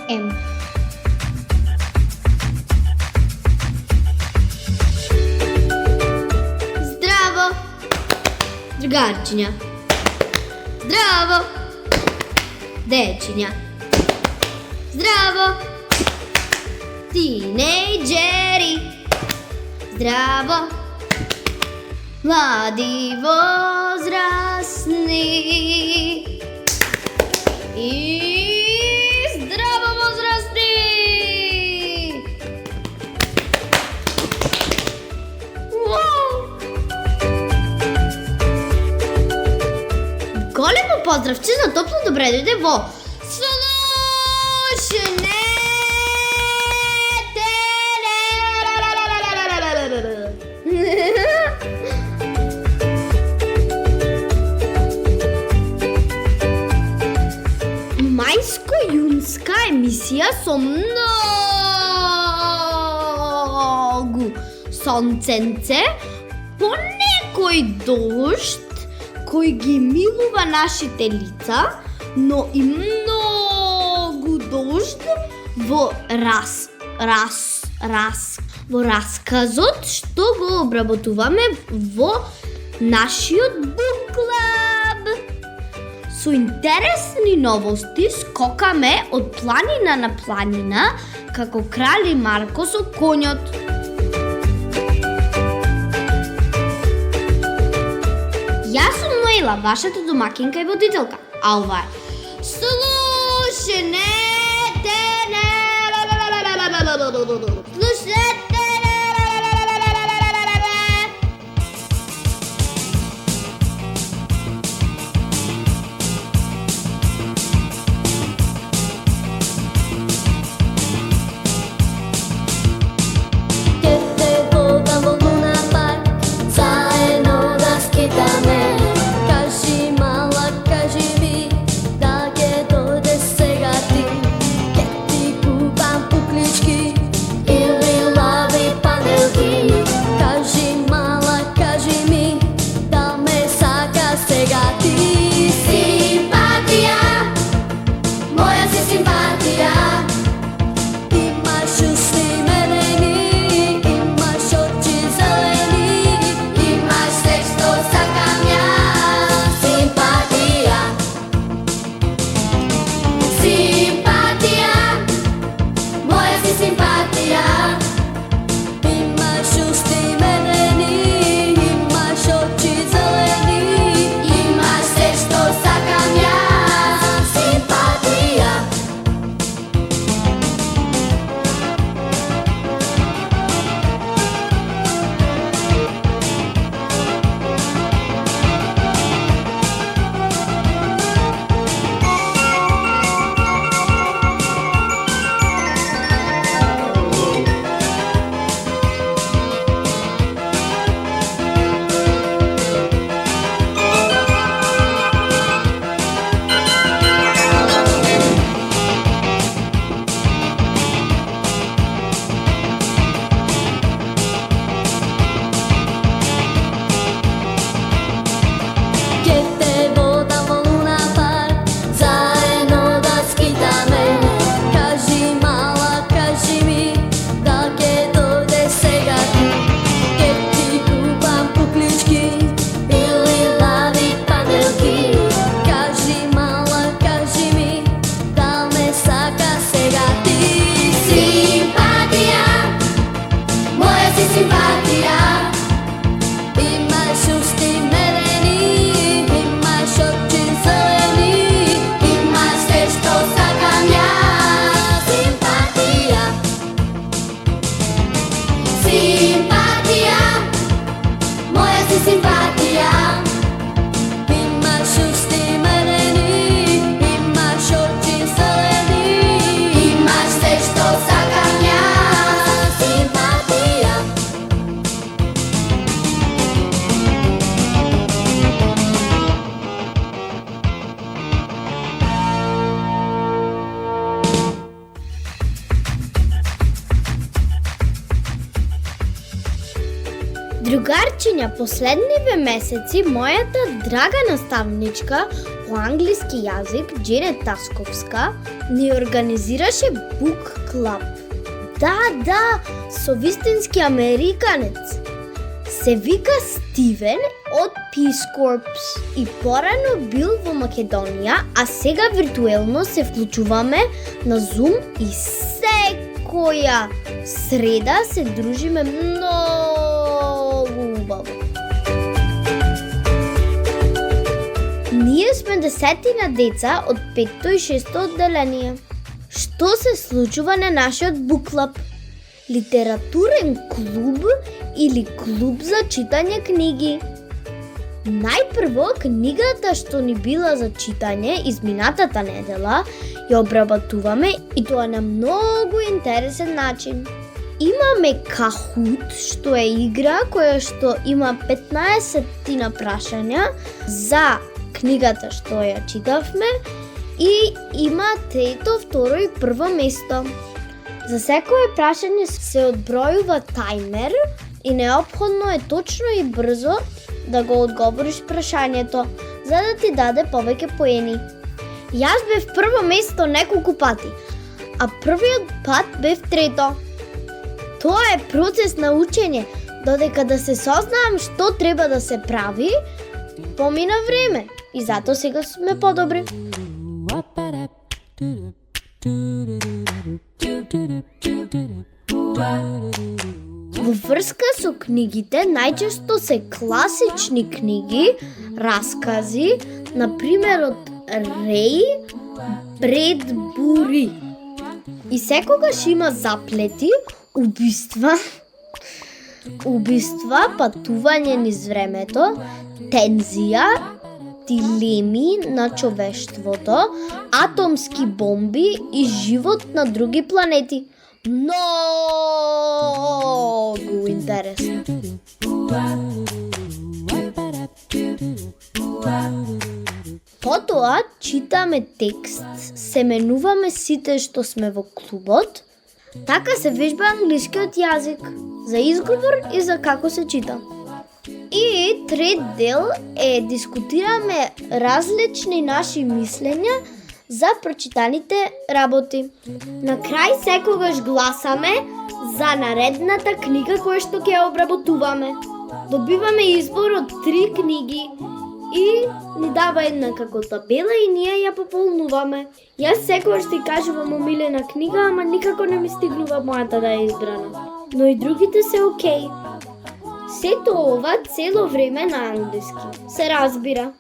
FM. Zdravo, drugarčinja. Zdravo, dečinja. Zdravo, tinejdžeri. Zdravo, mladi возрастni. I zdravo возрастni. Големо поздравчина, топло добре дойде во слушане. Мајско-јунска емисија со многу сонценце, понекој дожд кој ги милува нашите лица, но и многу дожд во во расказот што го обработуваме во нашиот бук клуб. Со интересни новости скокаме од планина на планина како крали Марко со конјот. Јас сум Ноела, вашата домакинка и водителка, а ова е слушнете. Другарчиња, последниве месеци мојата драга наставничка по англиски јазик Дженет Тасковска ни организираше Book Club. Да, со вистински американец. Се вика Стивен од Peace Corps и порано бил во Македонија, а сега виртуелно се вклучуваме на Zoom и секоја среда се дружиме многу убаво. Ние сме десетина деца од 5-то и 6-то одделение. Што се случува на нашиот Book Club? Литературен клуб или клуб за читање книги. Најпрво книгата што ни била за читање изминатата недела ја обработуваме и тоа на многу интересен начин. Имаме Kahoot, што е игра која што има 15 прашања за книгата што ја читавме и има трето, второ и прво место. За секое прашање се одбројува тајмер и неопходно е точно и брзо да го одговориш прашањето, за да ти даде повеќе поени. Јас бев прво место неколку пати, а првиот пат бев трето. Тоа е процес на учење, додека да се сознаам што треба да се прави, помина време и затоа сега сме подобри. Во врска со книгите, најчесто се класични книги, раскази, например од Рей Бредбури. И секогаш има заплети, убиства, патување низ времето, тензија, дилеми на човештвото, атомски бомби и живот на други планети. Многу интересно. Потоа читаме текст, се менуваме сите што сме во клубот, така се вежба англискиот јазик, за изговор и за како се чита. И трет дел е дискутираме различни наши мислења за прочитаните работи. На крај секогаш гласаме за наредната книга која што ќе ја обработуваме. Добиваме избор од 3 книги и ни дава една како табела и ние ја пополнуваме. Јас секогаш ти кажувам омилена книга, ама никако не ми стигнува мојата да е избрана. Но и другите се окей. Сето ова цело време на англиски. Се разбира.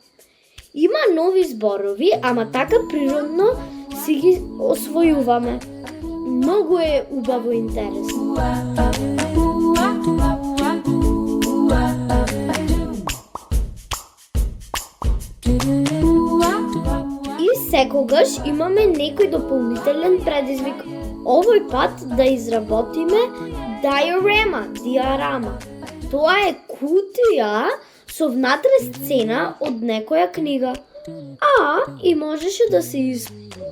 Има нови зборови, ама така природно си ги освојуваме. Многу е убаво и интересно. И секогаш имаме некој дополнителен предизвик. Овој пат да изработиме диарама. Тоа е кутија со внатре сцена од некоја книга. И можеше да се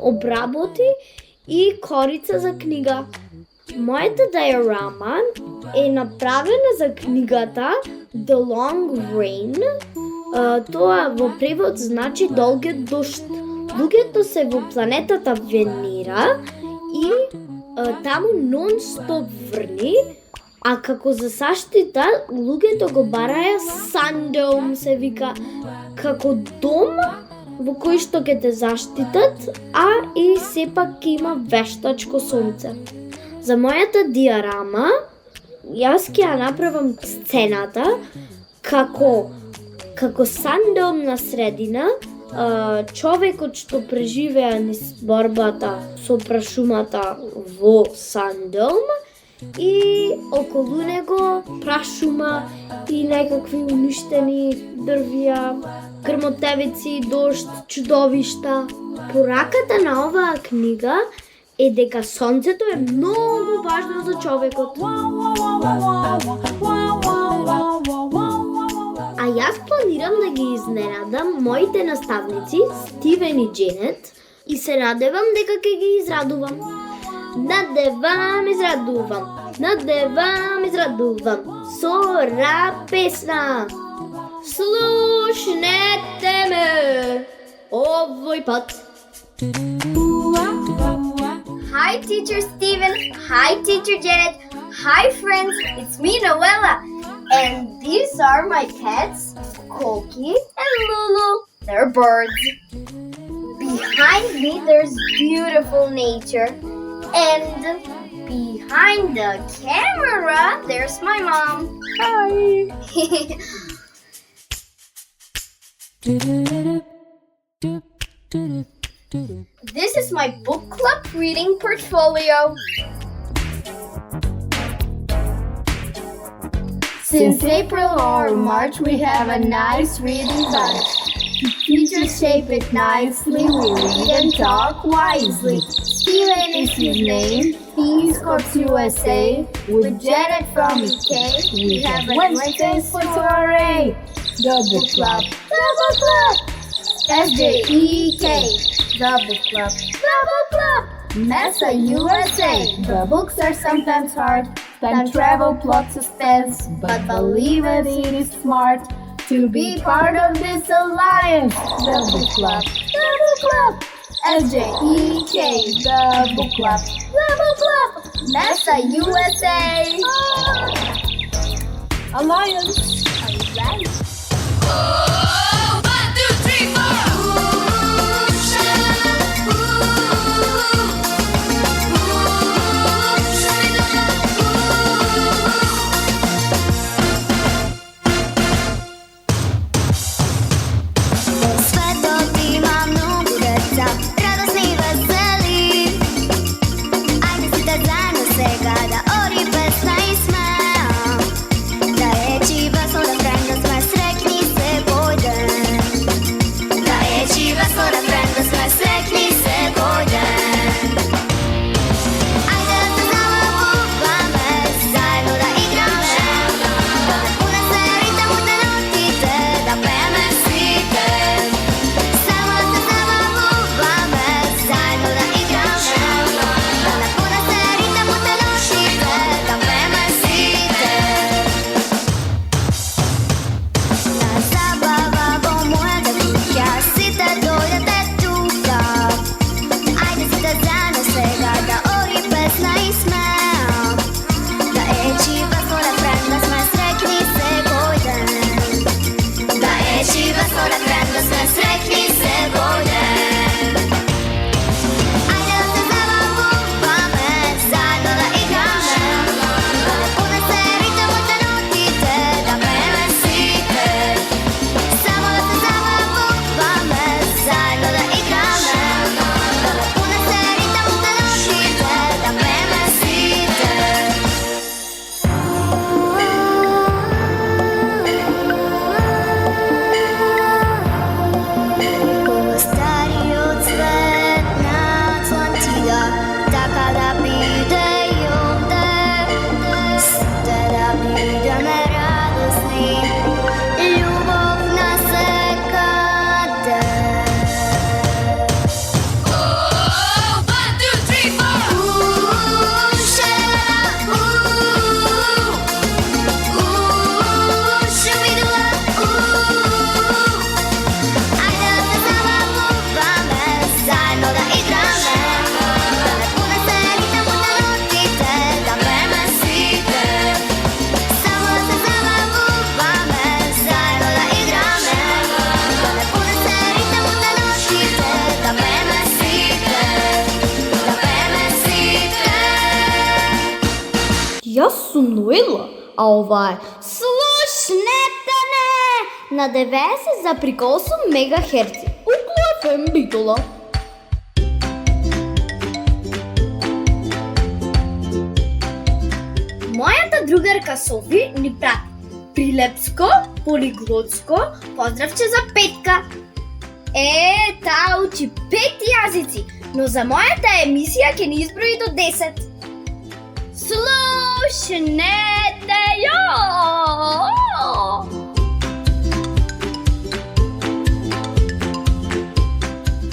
обработи и корица за книга. Мојата диарама е направена за книгата The Long Rain. Тоа во превод значи долгиот дожд. Луѓето се во планетата Венера и таму нон-стоп врни, а како за заштита луѓето го бараја Sundome се вика, како дом во кој што ќе те заштитат, и сепак ќе има вештачко сонце. За мојата диарама, јас ќе ја направам сцената како Sundome на средина, човекот што преживеа низ борбата со прашумата во Sundome и околу него прашума и некакви уништени дрвја, грмотевици, дожд, чудовишта. Пораката на оваа книга е дека сонцето е многу важно за човекот. А јас планирам да ги изненадам моите наставници Стивен и Дженет и се надевам дека ќе ги израдувам. Надевам, израдувам со рап песна. Слушнете ме! Ovoj pът. Hi, Teacher Steven. Hi, Teacher Janet. Hi, friends. It's me, Noella. And these are my pets, Koki and Lulu. They're birds. Behind me, there's beautiful nature. And behind the camera, there's my mom. Hi. This is my book club reading portfolio. Since April or March, we have a nice reading bunch. Teachers shape it nicely, we read and talk wisely. Steven is his name, he's Corps USA. With Janet from UK, we have Wednesdays for soiree. The book club, the book club. SJEK, the book club, the book club. Mesa USA, the books are sometimes hard. Time travel, plot suspense, but believe it, it is smart to be part of this alliance. The book club, the book club. SJEK, the book club, the book club. Mesa USA. Alliance. Alliance. Аз съм Ноела, а ова е Слушнете не на 90,8 МГц. Оглафен Битола. Моята другарка Софи ни прати прилепско, полиглотско поздравче за Петка. Та учи 5 язици, но за моята емисия ќе ни изброи до 10. Слушнете ја!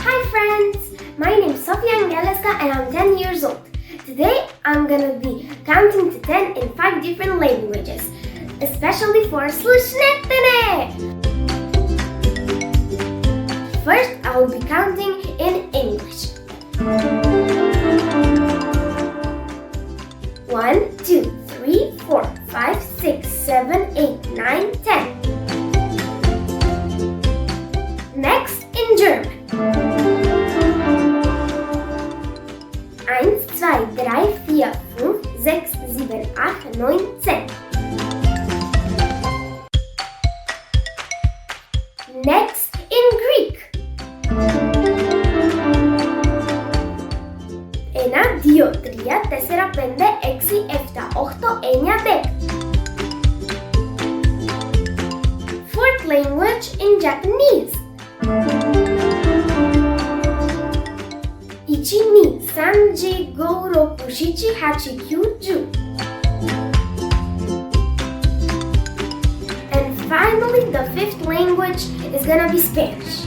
Hi friends, my name is Sofia Angeleska and I'm 10 years old. Today I'm gonna be counting to 10 in 5 different languages, especially for Слушнете не! First, I I will be counting in English. 1, 2, 3, 4, 5, 6, 7, 8, 9, 10. Next in German. 1, 2, 3, 4, 5, 6, 7, 8, 9, 10. Next in Greek. 1, 2, 3, 4, 5, 6, 7, 8, 9, 10. Fourth language in Japanese. 1, 2, 3, 4, 5, 6, 7, 8, 9, 10. And finally, the fifth language is gonna be Spanish.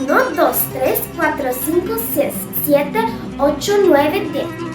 1, 2, 3, 4, 5, 6, 7, 8, 9, 10.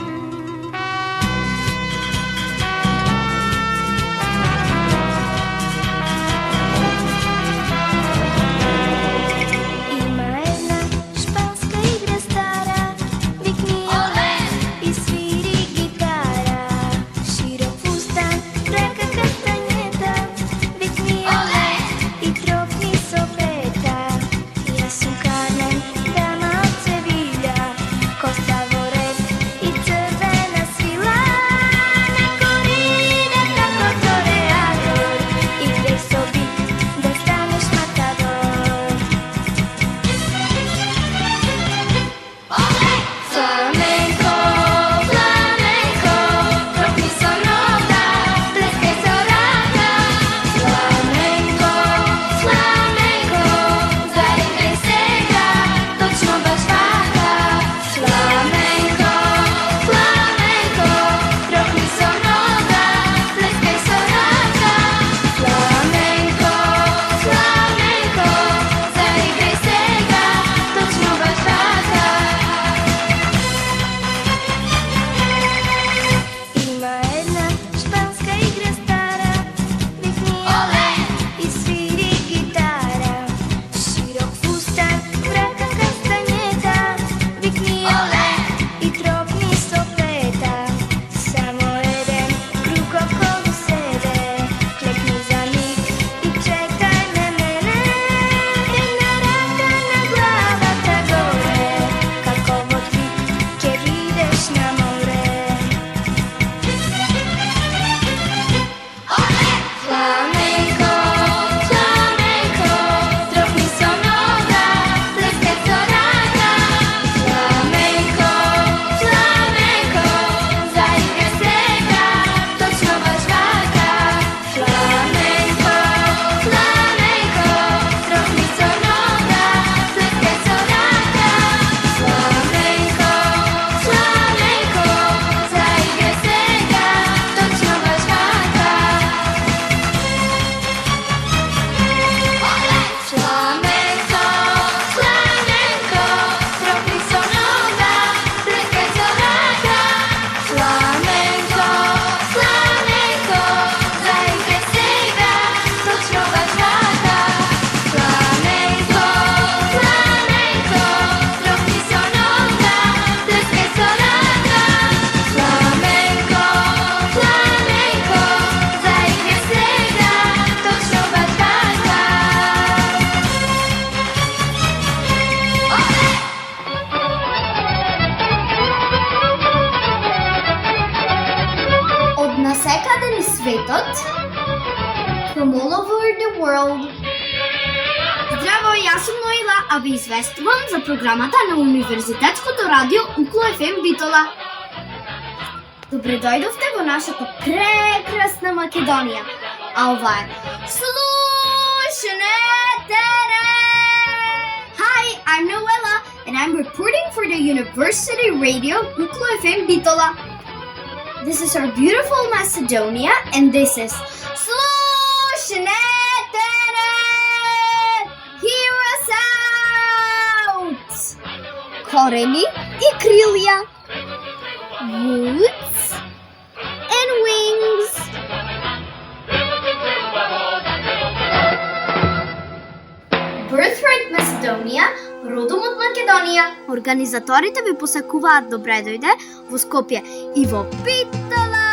светът. From all over the world. Здраво, аз съм Ноила, а ви извествам за програмата на Университетското радио Укло FM Битола. Добре дойдохте в нашата прекрасна Македония. А това е Слушнете! Hi, I'm Noella, and I'm reporting for the University Radio Uklo FM Bitola. This is our beautiful Macedonia, and this is Слушнете! Hear us out! Корени и крилия. Roots and wings. Македонија. Организаторите ви посакуваат добре дојде во Скопје и во Битола!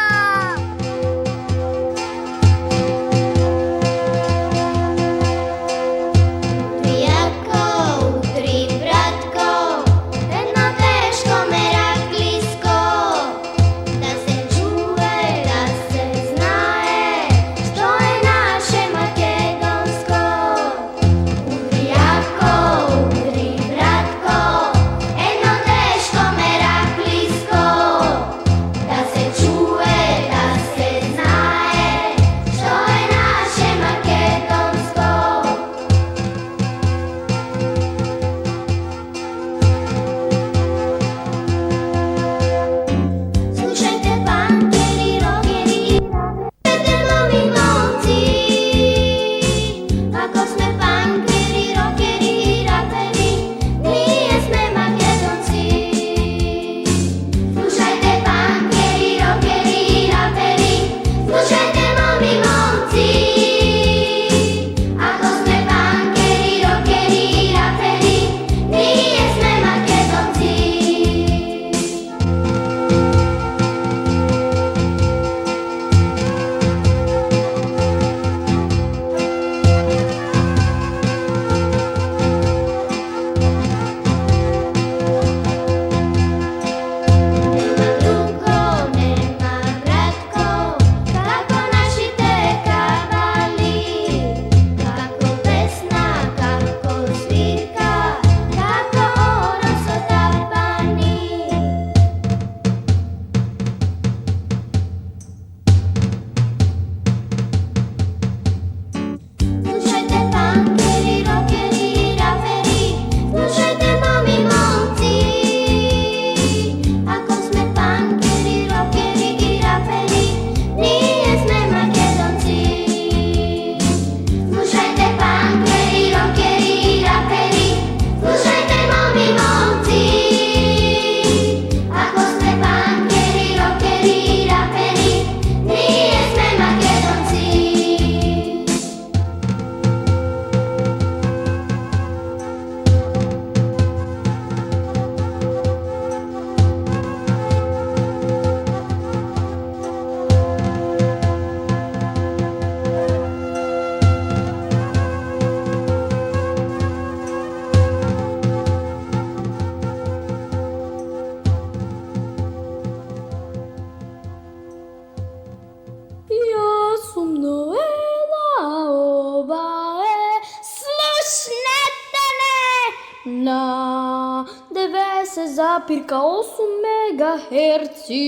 На 90,8 мегахерци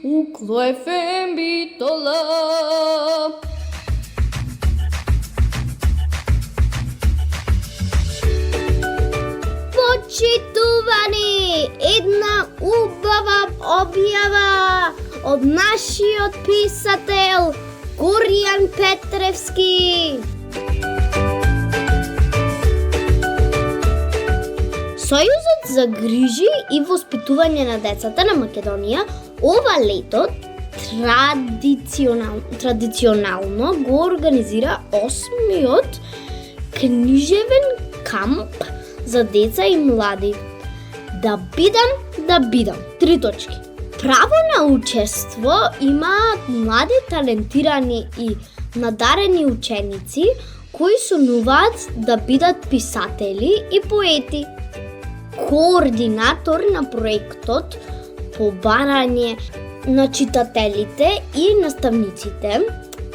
у КЛФМ Битола. Почитувани, една убава објава од нашиот писател Горијан Петревски. Сојузот за грижи и воспитување на децата на Македонија ова лето традиционално го организира 8-миот книжевен камп за деца и млади. Да бидам. 3 точки. Право на учество имаат млади, талентирани и надарени ученици кои сонуваат да бидат писатели и поети. Координатор на проектот по барање на читателите и наставниците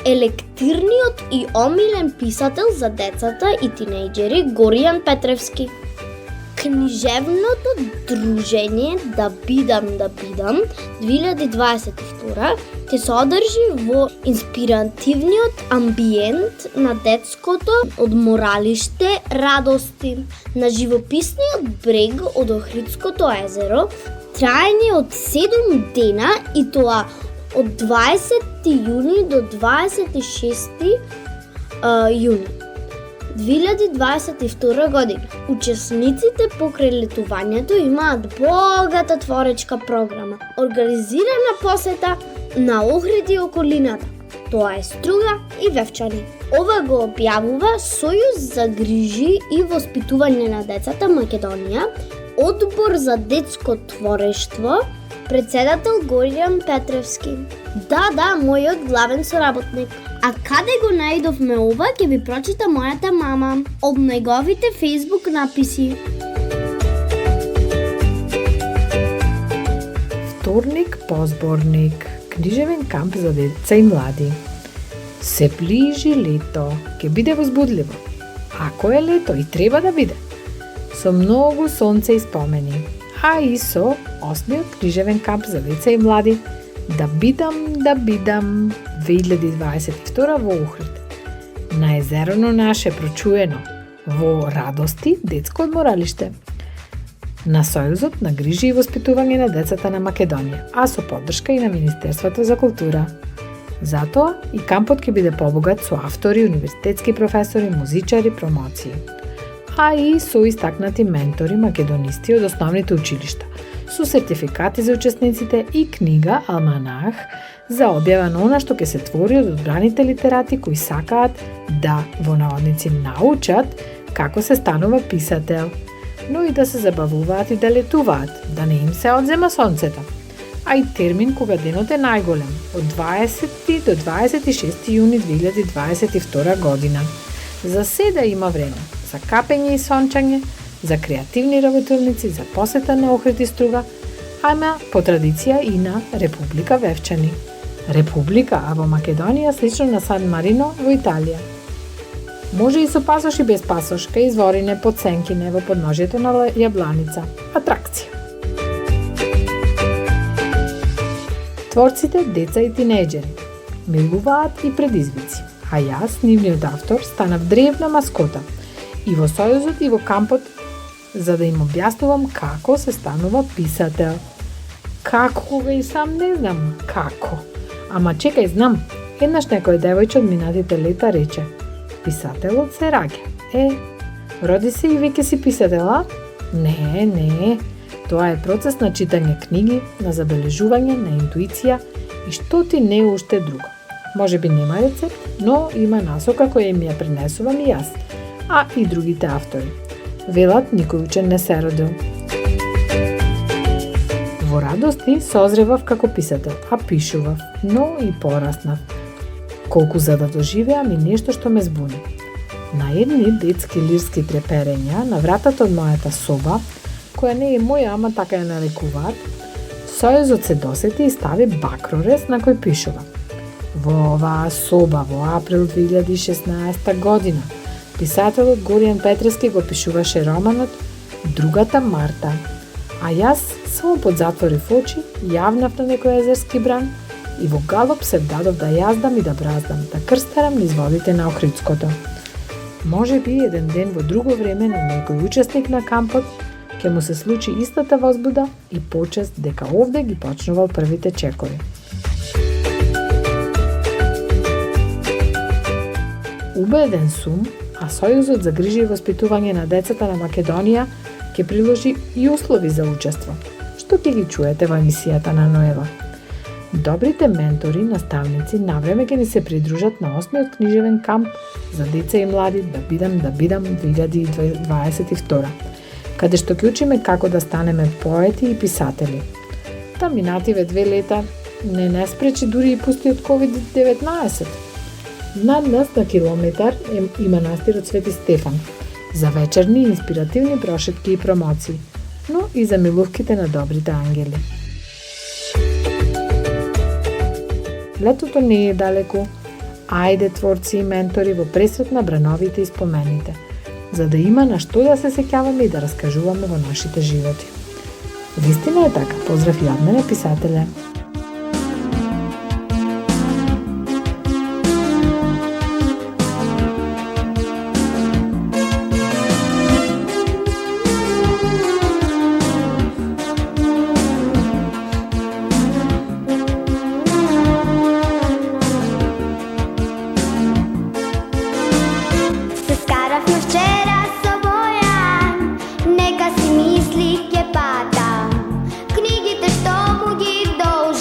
е лектирниот и омилен писател за децата и тинејџери Горијан Петревски. Книжевното дружење Да бидам 2022 ќе се одржи во инспиративниот амбиент на детското одморалиште Радости на живописниот брег од Охридското езеро, траење од 7 дена и тоа од 20 јуни до 26 јуни 2022 година. Учесниците покрај летувањето имаат богата творечка програма, организирана посета на Охрид и околината. Тоа е Струга и Вевчани. Ова го објавува Сојуз за грижи и воспитување на децата Македонија, Одбор за детско творештво, председател Горијан Петревски. Да, мојот главен соработник. А каде го најдовме ова, ќе ви прочита мојата мама од неговите Facebook написи. Вторник по зборник. Книжевен камп за деца и млади. Се ближи лето, ќе биде возбудливо. Ако е лето и треба да биде. Со многу сонце и спомени. А и со 8-миот книжевен камп за деца и млади. Да бидам 2022 во Ухрид. На езероно наше прочуено во Радости детско одморалиште. На Сојузот на грижи и воспитување на децата на Македонија, а со поддршка и на Министерството за култура. Затоа и кампот ќе биде побогат со автори, универзитетски професори, музичари, промоции. А и со истакнати ментори македонисти од основните училишта, со сертификати за учесниците и книга Алманах за објава на она што ќе се твори од одбраните литерати кои сакаат да, во наводници, научат како се станува писател, но и да се забавуваат и да летуваат, да не им се одзема сонцето. А и термин кога денот е најголем, од 20 до 26 јуни 2022 година. За седа има време, за капење и сончање, за креативни работилници, за посета на Охрид и Струга, ама по традиција и на Република Вевчани. Република, а во Македонија слично на Сан Марино во Италија. Може и со пасош и без пасош, кај изворине под сенкине во подножието на Јабланица. Атракција. Творците, деца и тинејџери милуваат и предизвици, а јас, нивниот автор, станав древна маскота и во Сојузот и во кампот, за да им објаснувам како се станува писател. Како, кога и сам не знам како. Ама чекај, знам. Еднаш некој девојче од минатите лета рече: писателот се раѓа. Роди се и веќе си писатела? Не. Тоа е процес на читање книги, на забележување, на интуиција и што ти не е уште друго. Може би нема рецепт, но има насока која им ја пренесувам и јас, а и другите автори. Велат никој учен не се родил. Во Радости созревав како писател, а пишував, но и пораснав. Колку за да доживеам и нешто што ме збуни. На едни детски лирски треперења на вратата од мојата соба, која не е моја, ама така ја нарекуваат, Сојузот се досети и стави бакрорез на кој пишува: во оваа соба во април 2016 година писателот Горијан Петревски го пишуваше романот Другата Марта, а јас само подзатворив очи, јавнав на некој езерски бран и во галоп се вдадов да јаздам и да браздам, да крстарам низ водите на Охридското. Може би еден ден во друго време на некој учесник на кампот ќе му се случи истата возбуда и почест дека овде ги почнувал првите чекови. Убеден сум, а Сојузот за грижи и воспитување на децата на Македонија ќе приложи и услови за учество, што ќе ги чуете во емисијата на Ноева. Добрите ментори, наставници навреме ќе ни се придружат на 8-миот книжевен камп за деца и млади Да бидам 2022, каде што ќе учиме како да станеме поети и писатели. Та минативе 2 лета не спречи дури и пустиот COVID-19. Над нас на километар е манастирот Свети Стефан, за вечерни инспиративни прошетки и промоции, но и за милувките на добрите ангели. Летото не е далеку. Ајде, творци и ментори, во пресрет на брановите и спомените, за да има на што да се сеќаваме и да раскажуваме во нашите животи. Вистина е така. Поздрав и од мене, писателе. Нека си мисли ќе пата, книгите што му ги должи.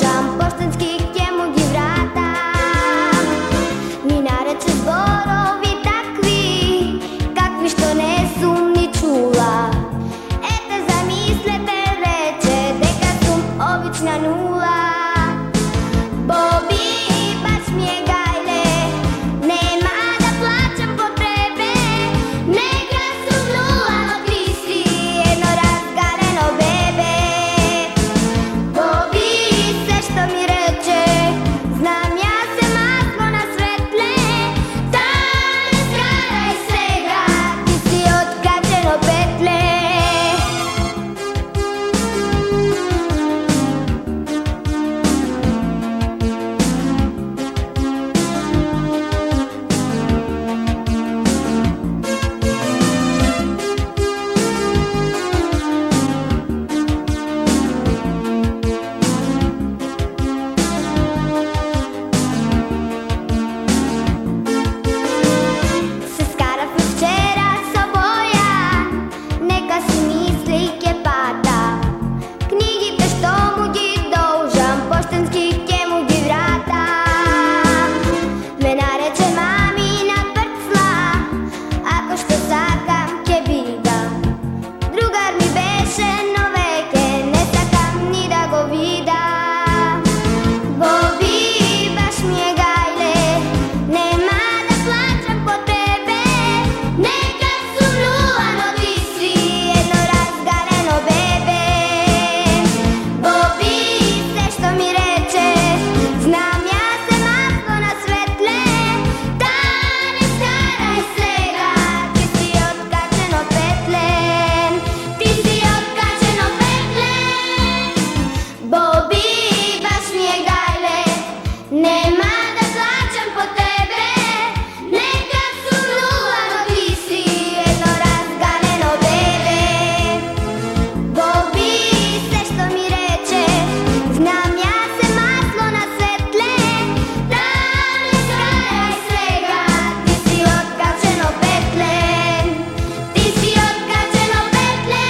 Nema da plačem po tebe, neka su lulano ti si jedno razgaleno bebe. Bobi sve što mi reče, znam ja se maslo na svetle, da ne skaraj svega, ti si otkačeno petle, ti si otkačeno petle.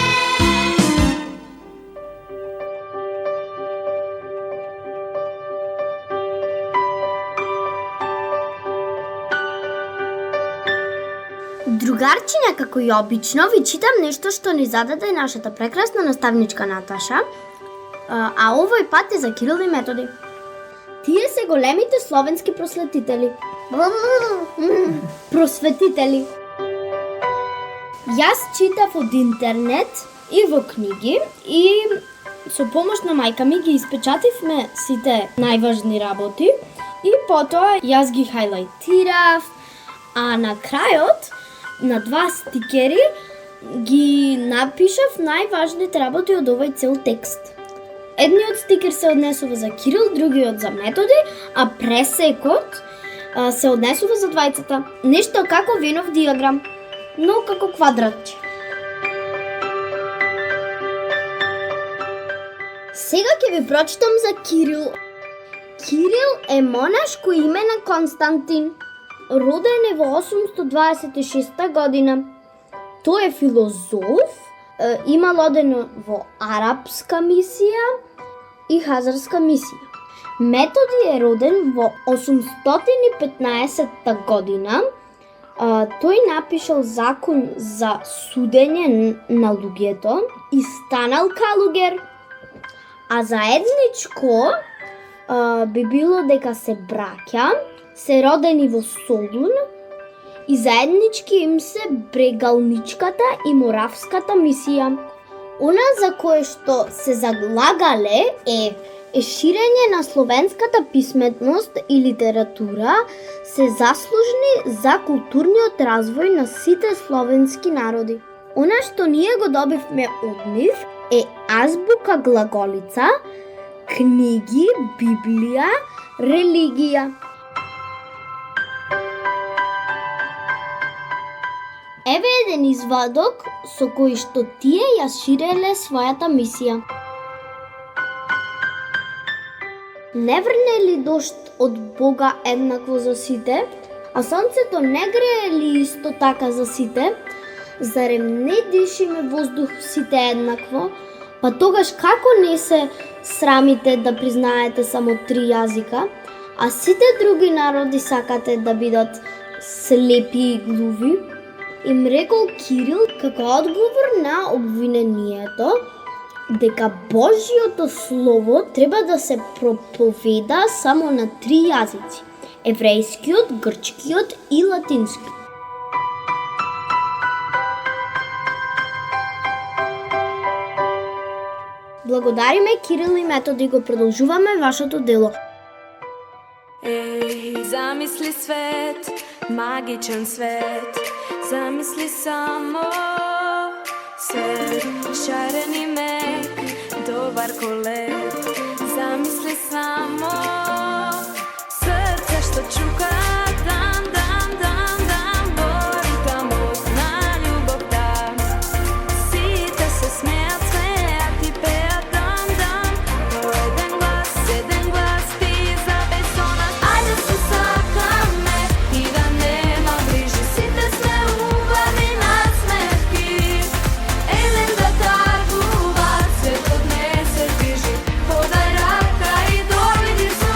Другарчиња, како и обично, ви читам нешто што ни зададе нашата прекрасна наставничка Наташа, а овој пат е за Кирил и Методи. Тие се големите словенски просветители. Просветители. Јас читав од интернет и во книги и со помош на мајка ми ги испечативме сите најважни работи и потоа јас ги хајлајтирав, а на крајот на 2 стикери ги напишав најважните работи од овој цел текст. Едниот стикер се однесува за Кирил, другиот за Методи, а пресекот се однесува за двајцата. Нешто како Венов диаграм, но како квадратче. Сега ќе ви прочитам за Кирил. Кирил е монашко име на Константин. Роден е во 826 година. Тој е филозоф, имал одено во арапска мисија и хазарска мисија. Методи е роден во 815 година. Тој напишал закон за судење на луѓето и станал калугер. А заедничко би било дека се браќа, се родени во Солун и заеднички им се брегалничката и моравската мисија. Она за кое што се заглагале е ширење на словенската писменост и литература, се заслужни за културниот развој на сите словенски народи. Она што ние го добивме од нив е азбука глаголица, книги, Библија, религија. Еве еден извадок со кој што тие ја ширеле својата мисија. Не врне ли дожд од Бога еднакво за сите, а сонцето не грее ли исто така за сите? Зарем не дишиме воздух сите еднакво? Па тогаш како не се срамите да признаете само 3 јазика, а сите други народи сакате да бидат слепи и глуви? Им рекол Кирил како одговор на обвинението дека Божјото Слово треба да се проповеда само на 3 јазици – еврејскиот, грчкиот и латински. Благодариме Кирил и Методи, го продолжуваме вашето дело. Ej, zamisli svet, magičan svet, zamisli samo svet, šareni mek, dobar ko led, zamisli samo srce što čuka, dam, dam, dam, dam, bori tamo na ljubav dam, site se smejat, smejat i pejat, dam, dam, to jedan glas ti zabej sona. Ajde se sakame i da nema bliži, site sme u glavi nasmehki. Elem da targuva, sve odnese bliži, podaj raka i dovidi su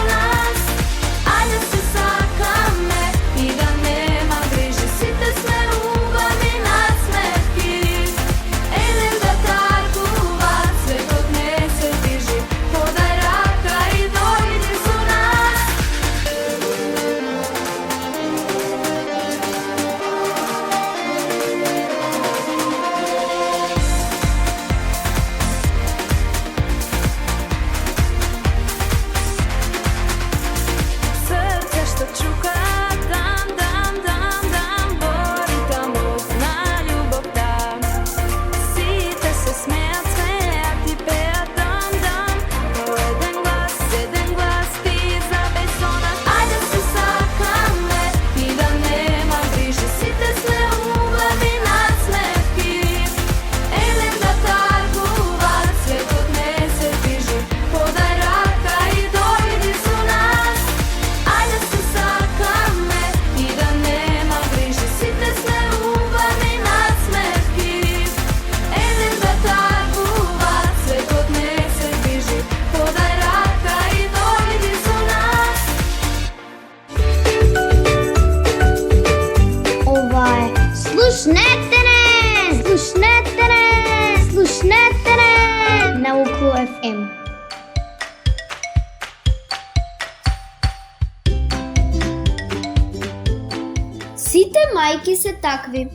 Сите мајки се такви.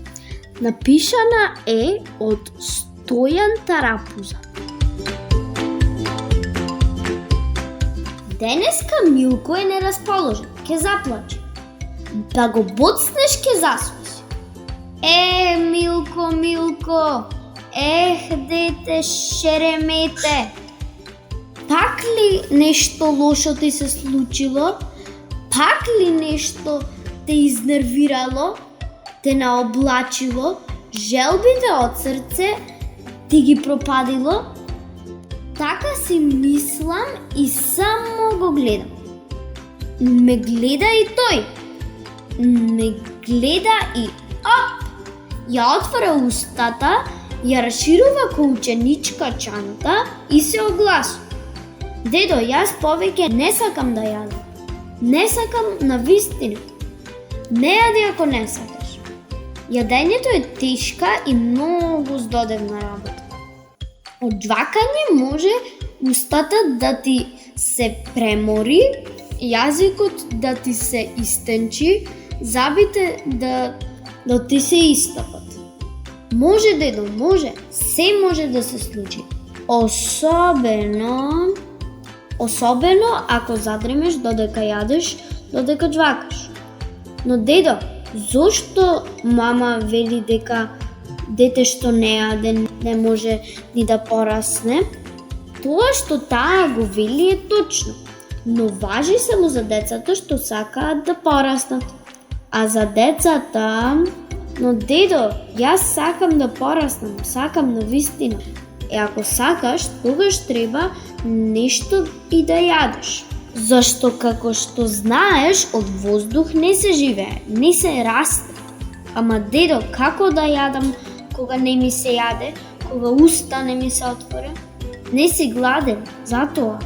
Напишана е од Стојан Тарапуза. Денеска Милко е нерасположен, ке заплаче. Да го боцнеш ке засуси. Милко, Милко, дете шеремете. Пак ли нешто лошо ти се случило? Пак ли нешто те изнервирало? Те наоблачило? Желбите од срце ти ги пропадило? Така си мислам и само го гледам. Ме гледа и тој. Ме гледа и оп! Ја отвора устата, ја расширува ко ученичка чанта и се огласува. Дедо, јас повеќе не сакам да јадам. Не сакам на вистина. Не јади ако не сакаш. Јадењето е тешка и многу здодевна работа. Од жвакање може устата да ти се премори, јазикот да ти се истенчи, забите да ти се истапат. Може, дедо, може. Се може да се случи. Особено ако задремеш додека јадеш, додека жвакаш. Но дедо, зошто мама вели дека дете што не јаде не може ни да порасне? Тоа што таа го вели е точно, но важи само за децата што сакаат да пораснат. А за децата... Но дедо, јас сакам да пораснам, сакам на вистина. Ако сакаш, тогаш треба нешто и да јадеш. Зашто како што знаеш, од воздух не се живее, не се расте. Ама дедо, како да јадам кога не ми се јаде, кога уста не ми се отворе? Не си гладен, затоа.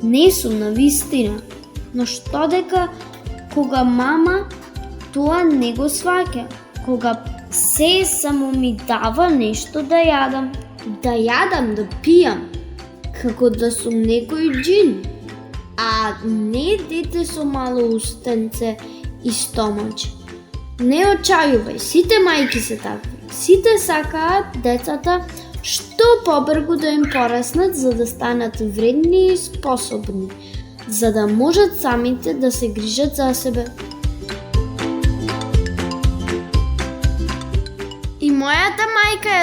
Не сум на вистина. Но што дека кога мама тоа не го сваќа, кога се само ми дава нешто да јадам. Да јадам, да пијам, како да сум некој джин. А не дете со мало устенце и стомаче. Не очајувај, сите мајки се такви. Сите сакаат децата што побрзо да им пораснат за да станат вредни и способни, за да можат самите да се грижат за себе. И мојата мајка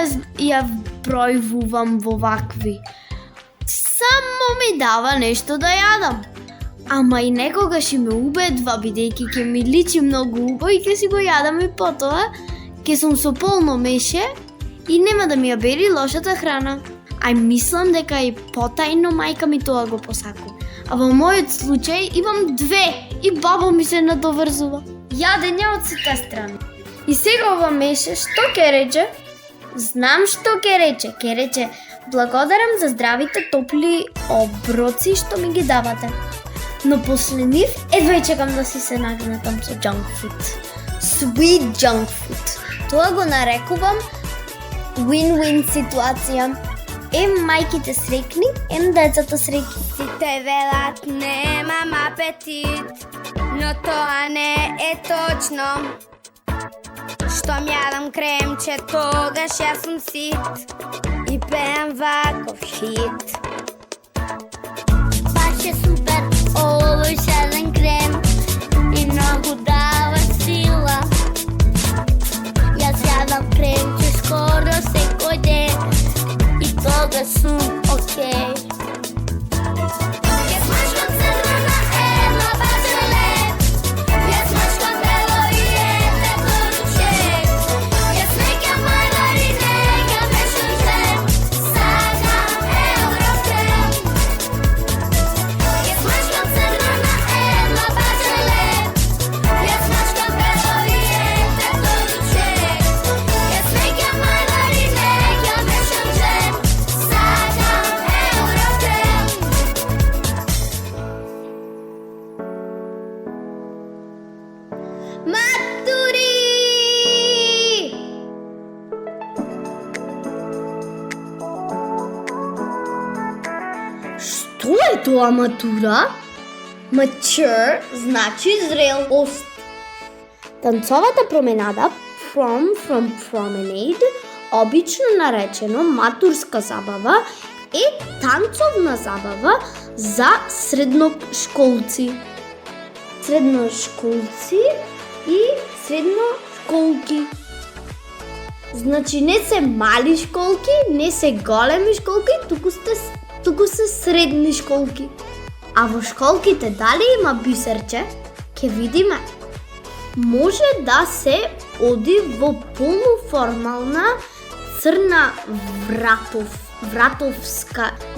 ја бројвувам во вакви. Само ми дава нешто да јадам. Ама и некогаш и ме убедва, бидејќи ќе ми личи многу убаво и ќе си го јадам и потоа ќе сум со полно меше и нема да ми ја бери лошата храна. Ај мислам дека и потајно мајка ми тоа го посакува. А во мојот случај имам две и баба ми се надоврзува. Јадење од сите страни. И сега ова меше што ќе рече? Знам што ќе рече. Ќе рече благодарам за здравите топли оброци што ми ги давате. Но после нив едва чекам да си се нагнетам со junk food. Sweet junk food. Тоа го нарекувам win-win ситуација. Мајките срекни, децата срекни. Сите велат немам апетит, но тоа не е точно. Штом јадам кремче, тогаш јас сум сит и пеам ваков хит. Баш е супер овој шарен крем и многу дава сила. Јас јадам кремче скоро секој ден и тогаш сум окей. Што е тоа матура? Mature значи зрелост. Танцовата променада, prom from promenade, обично наречено матурска забава, е танцовна забава за средношколци. Средношколци и средношколки. Значи не се мали школки, не се големи школки, туку се средни школки. А во школките дали има бисерче? Ке видиме. Може да се оди во полуформална црна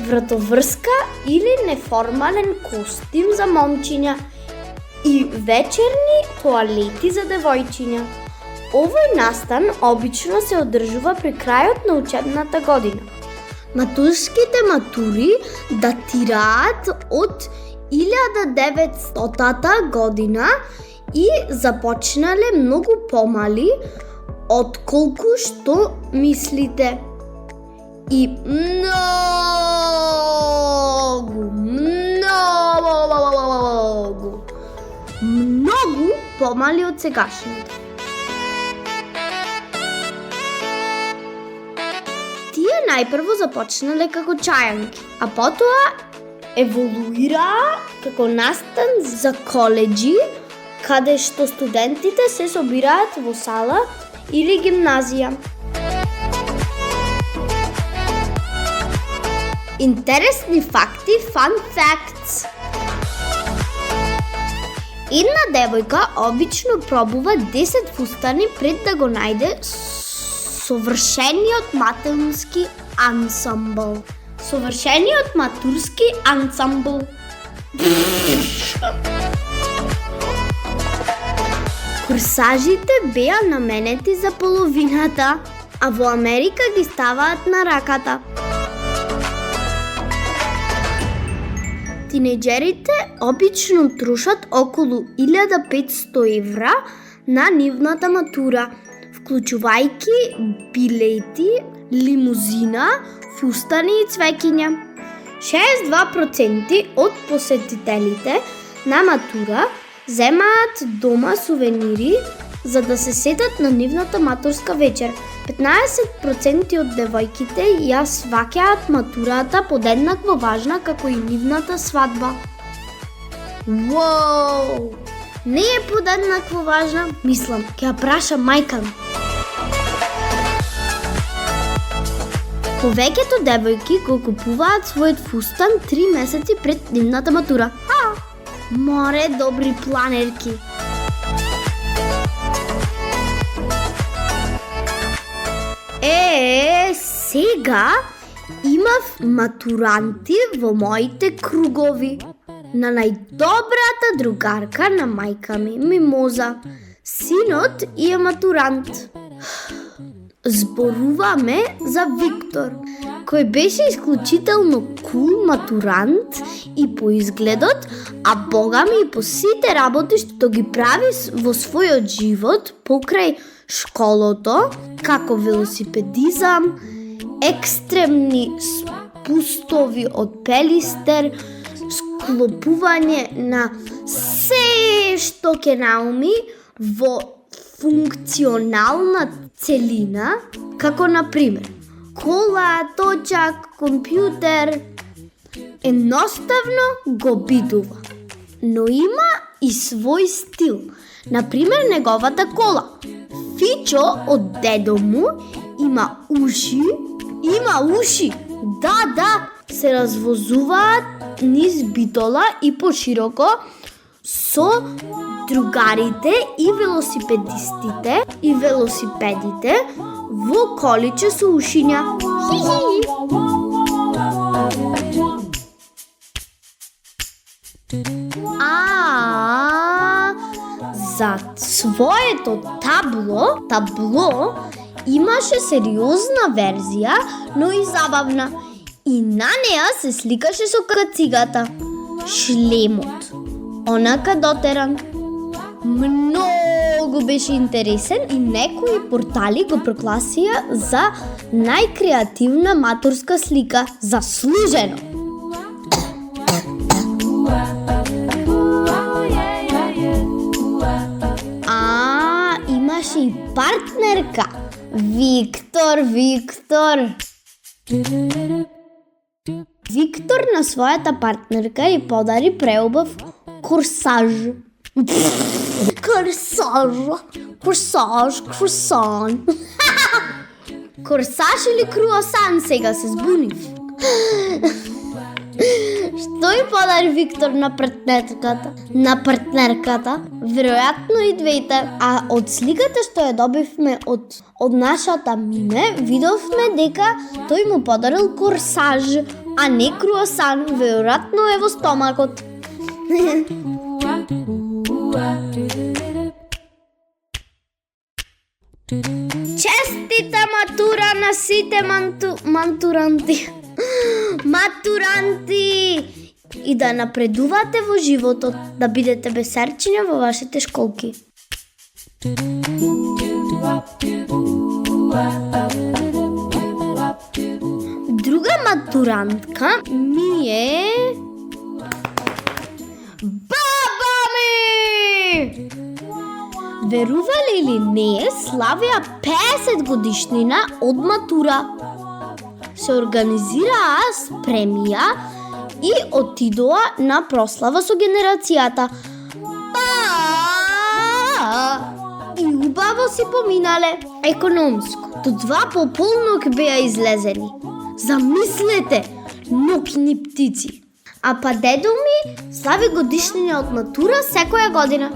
вратоврска или неформален костим за момчиња и вечерни тоалети за девојчиња. Овој настан обично се одржува при крајот на учебната година. Матурските матури датираат од 1900 година и започнале многу помали отколку што мислите. И многу помали од сегашните. Тие најпрво започнале како чајанки, а потоа еволуираа како настан за колеџи, каде што студентите се собираат во сала или гимназија. Интересни факти, fun facts. Една девојка обично пробува 10 фустани пред да го најде совршениот матурски ансамбл. Совршениот матурски ансамбл. Корсажите беа наменети за половината, а во Америка ги ставаат на раката. Тинеџерите обично трошат околу 1500 евра на нивната матура, вклучувајќи билети, лимузина, фустани и цвеќиња. 62% од посетителите на матура земаат дома сувенири за да се сетат на нивната матурска вечер. 15% од девојките ја сваќаат матурата подеднакво важна како и нивната свадба. Воу! Не е подеднакво важна? Мислам, ќе ја прашам мајка ми. Повеќето девојки го купуваат својот фустан 3 месеци пред нивната матура. Море добри планерки. Сега имав матуранти во моите кругови. На најдобрата другарка на мајка ми, Мимоза. Синот е матурант. Зборуваме за Виктор, кој беше исклучително кул матурант и по изгледот, а богами и по сите работи што ги прави во својот живот покрај школото, како велосипедизам, екстремни спустови од пелистер, склопување на се што ќе науми во функционална целина, како например кола, точак, компјутер. Едноставно го бидува. Но има и свој стил. Например, неговата кола. Фичо од дедо му има уши. Да, се развозуваат низ битола и пошироко со другарите и велосипедите во количе со ушиња. За своето табло имаше сериозна верзија, но и забавна. И на неа се сликаше со кацигата, шлемот, онака дотеран. Многу беше интересен и некои портали го прогласија за најкреативна матурска слика. Заслужено! и партнерка. Виктор. Виктор на својата партнерка и подари преубав корсаж. Корсаж. Корсаж или круасан, сега се збунив. Што и подари Виктор на партнерката? Веројатно и двете. А од сликата што ја добивме од нашата Миме, видовме дека тој му подарил корсаж, а не круасан. Веројатно е во стомакот. Честита матура на сите матуранти! И да напредувате во животот, да бидете бесерчиња во вашите школки. Друга матурантка ми е баба ми! Верувале или не, славија 50 годишнина од матура. Се организираа спремија и отидоа на прослава со генерацијата. И убаво си поминале. Економско. До 2 пополнок беа излезени. Замислете, ноќни птици. А па дедо ми слави годишнина од матура секоја година.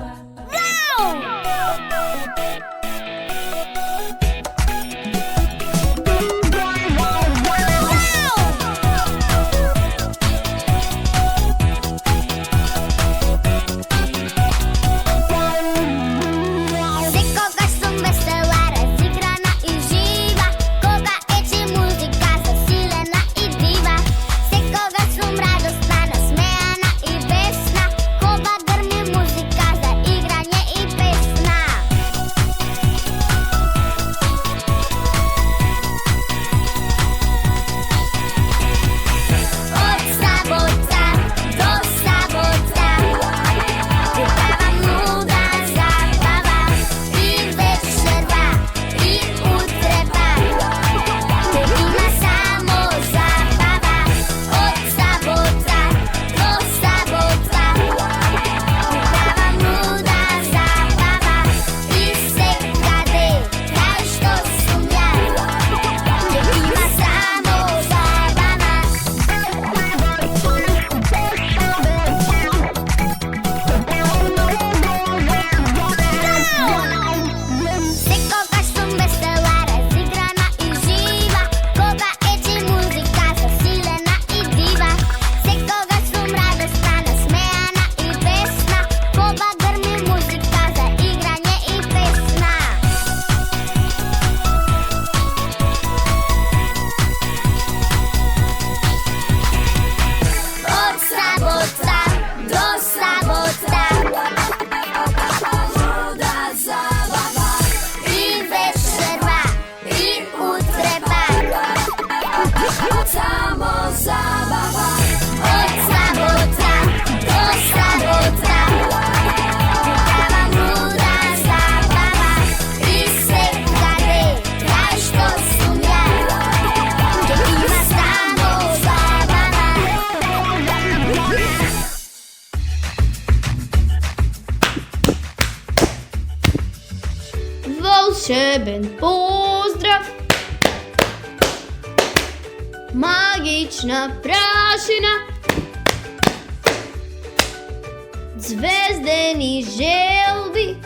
Волшебен поздрав, магична прашина, звездени желби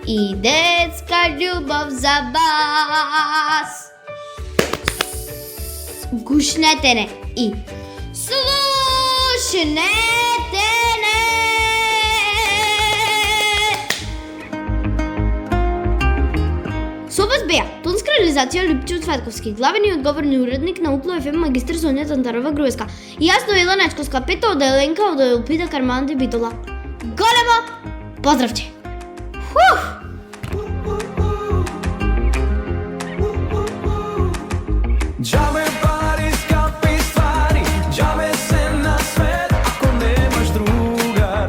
и детска љубов за вас. Гушнете не и слушнете не. Со вас беа тонска реализација Липчо Цветковски, главен и одговорни уредник на Упло ФМ магистр Сонја Тандарова Груевска. И јас Ноела Нечковска, пета оделенка од Елпида Карманди Битола. Големо поздравче! Džabe pari, skapi stvari, džabe se na svet, ako nemaš drugar,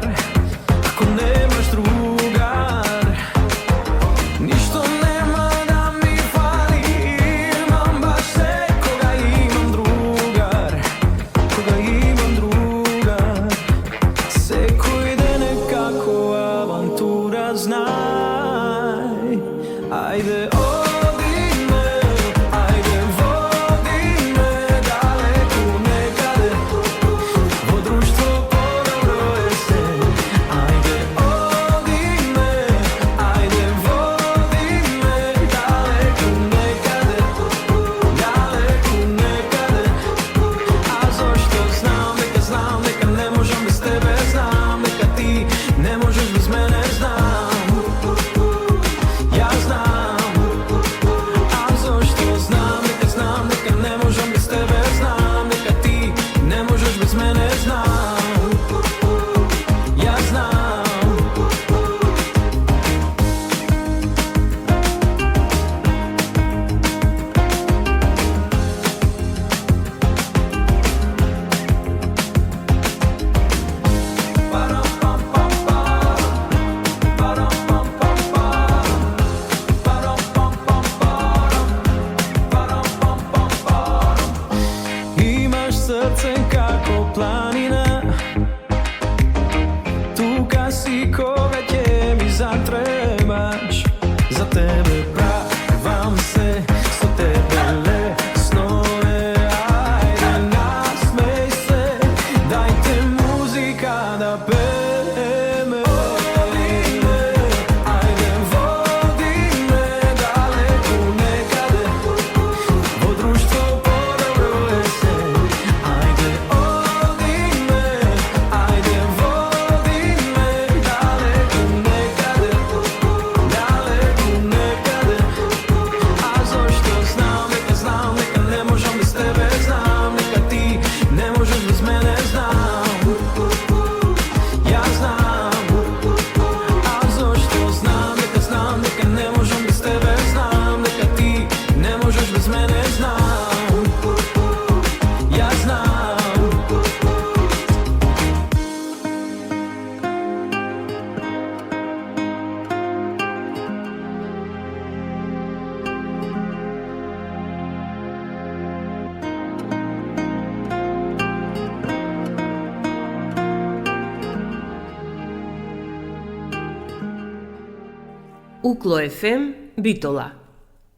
Укло FM Битола.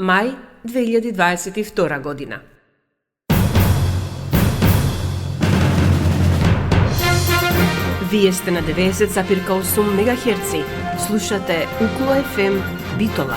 Мај 2022 година. Вие сте на 90,8 МГц. Слушате Укло FM Битола.